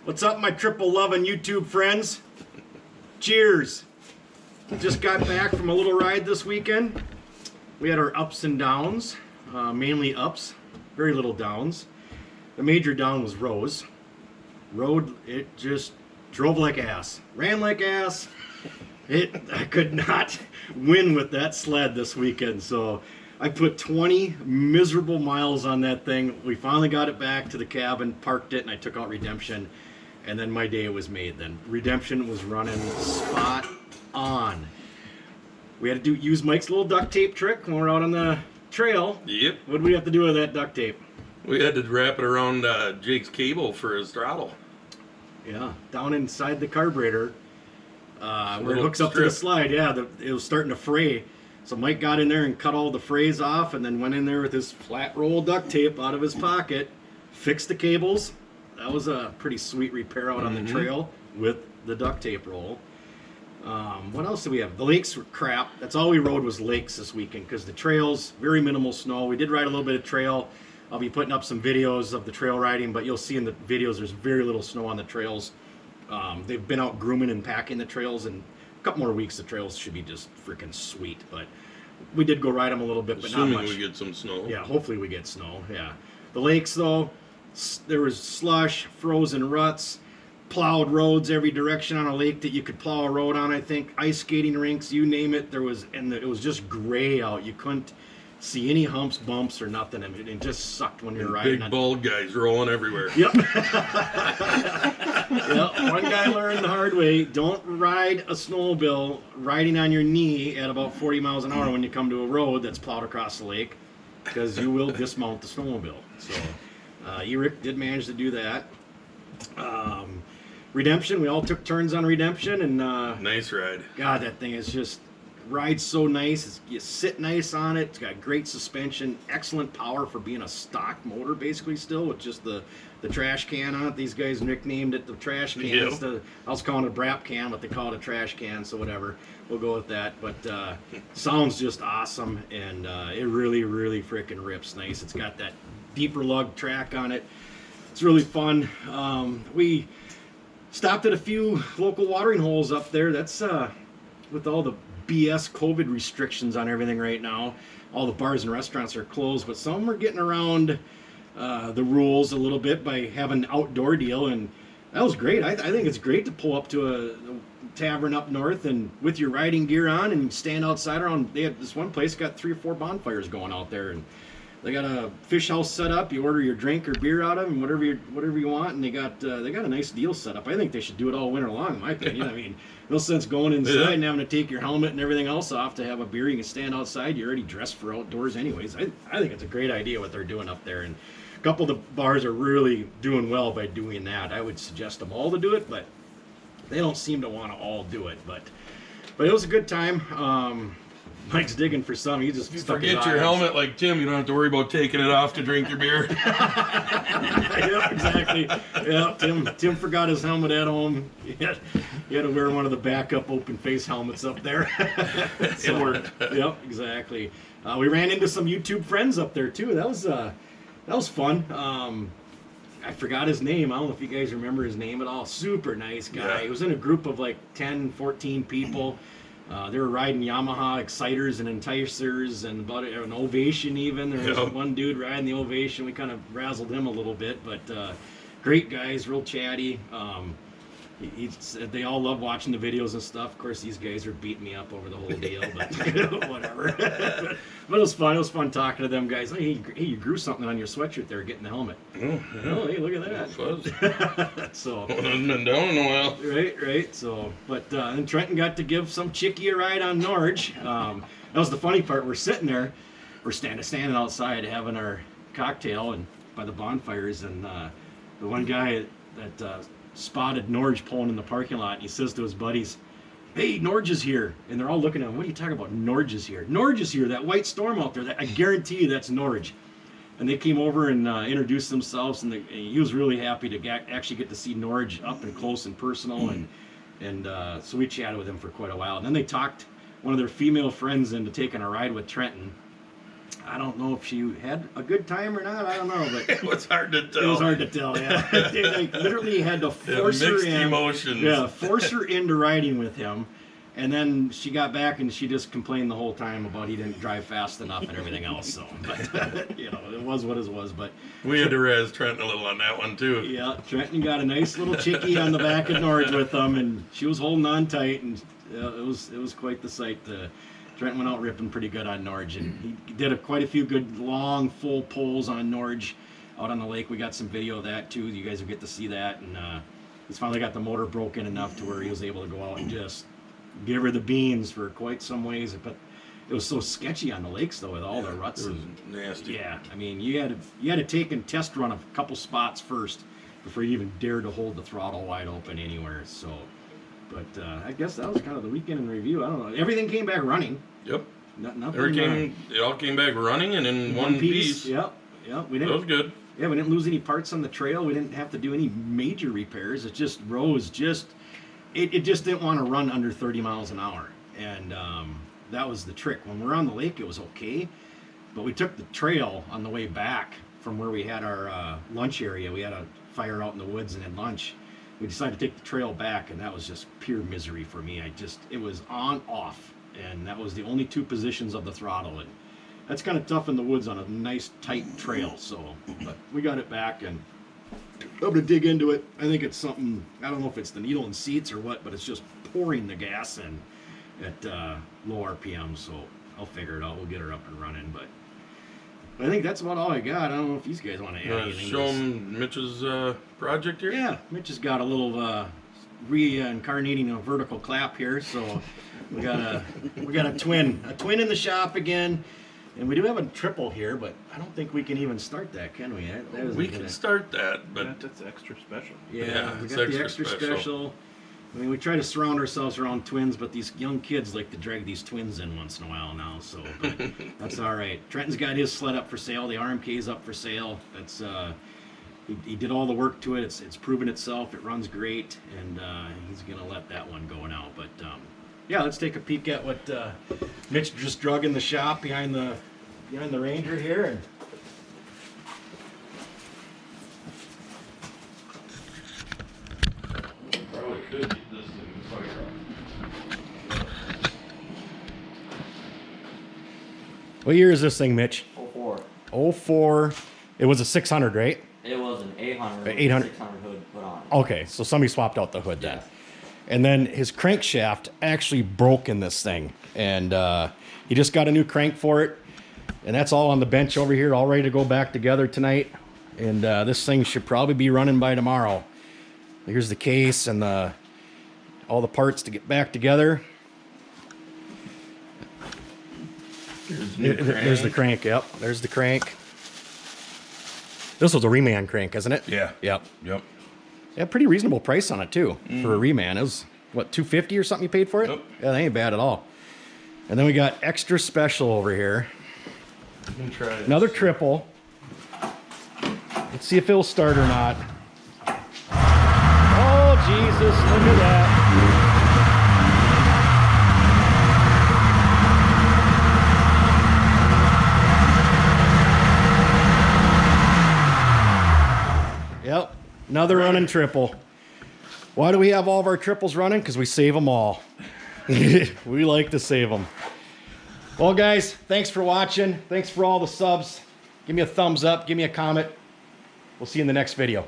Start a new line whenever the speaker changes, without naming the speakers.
What's up, my triple loving YouTube friends? Cheers! Just got back from a little ride this weekend. We had our ups and downs, mainly ups, very little downs. The major down was Rose. It just drove like ass, ran like ass. I could not win with that sled this weekend, so I put 20 miserable miles on that thing. We finally got it back to the cabin, parked it, and I took out Redemption, and then my day was made then. Redemption was running spot on. We had to use Mike's little duct tape trick when we're out on the trail.
Yep.
What did we have to do with that duct tape?
We had to wrap it around Jake's cable for his throttle.
Yeah, down inside the carburetor, where it hooks up to
strip.
the slide. Yeah, it was starting to fray. So Mike got in there and cut all the frays off, and then went in there with his flat roll duct tape out of his pocket, fixed the cables. That was a pretty sweet repair out on the trail with the duct tape roll. What else did we have? The lakes were crap. That's all we rode was lakes this weekend because the trails, very minimal snow. We did ride a little bit of trail. I'll be putting up some videos of the trail riding, but you'll see in the videos there's very little snow on the trails. They've been out grooming and packing the trails, and a couple more weeks the trails should be just freaking sweet. But we did go ride them a little bit, but not much.
Assuming we get some snow.
Yeah, hopefully we get snow, yeah. The lakes, though, there was slush, frozen ruts, plowed roads every direction on a lake that you could plow a road on, I think. Ice skating rinks, you name it. There was, and it was just gray out. You couldn't see any humps, bumps, or nothing. I mean, it just sucked when you're riding.
Big bald guys rolling everywhere.
Yep. Yep. One guy learned the hard way. Don't ride a snowmobile riding on your knee at about 40 miles an hour when you come to a road that's plowed across the lake, because you will dismount the snowmobile. So Eric did manage to do that. Redemption, we all took turns on Redemption, and
Nice ride.
God, that thing is just rides so nice. You sit nice on it. It's got great suspension, excellent power for being a stock motor, basically still with just the trash can on it. These guys nicknamed it the trash can.
Yep.
I was calling it a brap can, but they call it a trash can, so whatever. We'll go with that. But sounds just awesome, and it really, really freaking rips nice. It's got that deeper lug track on it. It's really fun. We stopped at a few local watering holes up there. That's with all the BS COVID restrictions on everything right now. All the bars and restaurants are closed, but some are getting around the rules a little bit by having an outdoor deal, and that was great. I think it's great to pull up to a tavern up north and with your riding gear on and stand outside around. They had this one place got 3 or 4 bonfires going out there, and they got a fish house set up. You order your drink or beer out of them, whatever you want, and they got a nice deal set up. I think they should do it all winter long, in my opinion. I mean, no sense going inside and having to take your helmet and everything else off to have a beer. You can stand outside. You're already dressed for outdoors anyways. I think it's a great idea what they're doing up there, and a couple of the bars are really doing well by doing that. I would suggest them all to do it, but they don't seem to want to all do it. But it was a good time. Mike's digging for some. He just
Forget your helmet like Tim. You don't have to worry about taking it off to drink your beer.
Yeah, exactly. Yeah, Tim forgot his helmet at home. He had to wear one of the backup open face helmets up there.
It worked.
Yep, exactly. We ran into some YouTube friends up there too. That was fun. I forgot his name. I don't know if you guys remember his name at all. Super nice guy.
Yeah.
He was in a group of like 10, 14 people. They were riding Yamaha exciters and enticers and about an Ovation even. There was one dude riding the Ovation. We kind of razzled him a little bit, but great guys, real chatty. He said they all love watching the videos and stuff. Of course, these guys are beating me up over the whole deal, but whatever. But it was fun. It was fun talking to them guys. Hey, you grew something on your sweatshirt there, getting the helmet.
Oh, yeah.
Oh, hey, look at that.
Fuzz.
So.
Well, it hasn't been down in a while.
Right. So, but and Trenton got to give some chickie a ride on Norge. That was the funny part. We're sitting there, we're standing outside having our cocktail and by the bonfires, and the one guy that spotted Norge pulling in the parking lot. He says to his buddies, "Hey, Norge is here," and they're all looking at him. What are you talking about? Norge is here. Norge is here. That white storm out there. I guarantee you that's Norge. And they came over and introduced themselves, and he was really happy to actually get to see Norge up and close and personal, and so we chatted with him for quite a while. And then they talked one of their female friends into taking a ride with Trenton. I don't know if she had a good time or not. I don't know, but
It was hard to tell.
it was hard to tell. Yeah, they like, literally had to force her
mixed
in.
emotions.
Yeah, force her into riding with him. And then she got back and she just complained the whole time about he didn't drive fast enough and everything else. So, but, you know, it was what it was. But
We had to razz Trent a little on that one too.
yeah, Trenton got a nice little chickie on the back of Norge with him, and she was holding on tight, and it was quite the sight. Trent went out ripping pretty good on Norge, and he did quite a few good long full pulls on Norge out on the lake. We got some video of that too. You guys will get to see that, and he's finally got the motor broken enough to where he was able to go out and just give her the beans for quite some ways. But it was so sketchy on the lakes though, with all the ruts.
It was
And,
nasty.
yeah, I mean, you had to take and test run a couple spots first before you even dared to hold the throttle wide open anywhere. So, but I guess that was kind of the weekend in review. I don't know. Everything came back running.
Yep.
Nothing.
It all came back running and in one piece.
Yep. We
That
didn't.
was good.
Yeah, we didn't lose any parts on the trail. We didn't have to do any major repairs. It just rose. It just didn't want to run under 30 miles an hour, and that was the trick. When we were on the lake, it was okay, but we took the trail on the way back from where we had our lunch area. We had a fire out in the woods and had lunch. We decided to take the trail back, and that was just pure misery for me. It was on off, and that was the only two positions of the throttle, and that's kind of tough in the woods on a nice tight trail. So, but we got it back, and I'm gonna dig into it. I think it's something, I don't know if it's the needle and seats or what, but it's just pouring the gas in at low RPM. So I'll figure it out. We'll get her up and running. But I think that's about all I got. I don't know if these guys want to add anything.
Show them Mitch's project here.
Yeah, Mitch has got a little reincarnating a vertical clap here. So we got a twin in the shop again. And we do have a triple here, but I don't think we can even start that, can we?
We can start that, but
that's extra special.
Yeah, we
it's
got the extra special. I mean, we try to surround ourselves around twins, but these young kids like to drag these twins in once in a while now, so but that's all right. Trenton's got his sled up for sale. The RMK's up for sale. That's he did all the work to it. It's proven itself. It runs great, and he's gonna let that one go now. But yeah, let's take a peek at what Mitch just drug in the shop behind the Ranger here. And
probably could get this thing fire up.
what year is this thing, Mitch?
04.
04. It was a 600, right?
It was an 800.
800.
600 hood put on.
Okay, so somebody swapped out the hood then.
Yes.
And then his crankshaft actually broke in this thing. And he just got a new crank for it. And that's all on the bench over here, all ready to go back together tonight. And this thing should probably be running by tomorrow. Here's the case and all the parts to get back together. There's the crank, yep. There's the crank. This was a reman crank, isn't it?
Yeah.
Yep.
Yep.
Yeah, pretty reasonable price on it too for a reman. It was what, $250 or something you paid for it?
Yep.
Yeah, that ain't bad at all. And then we got extra special over here.
You can try it.
Another triple. Let's see if it'll start or not. Oh Jesus! Look at that. Yep, another running triple. Why do we have all of our triples running? Because we save them all. We like to save them. Well, guys, thanks for watching. Thanks for all the subs. Give me a thumbs up. Give me a comment. We'll see you in the next video.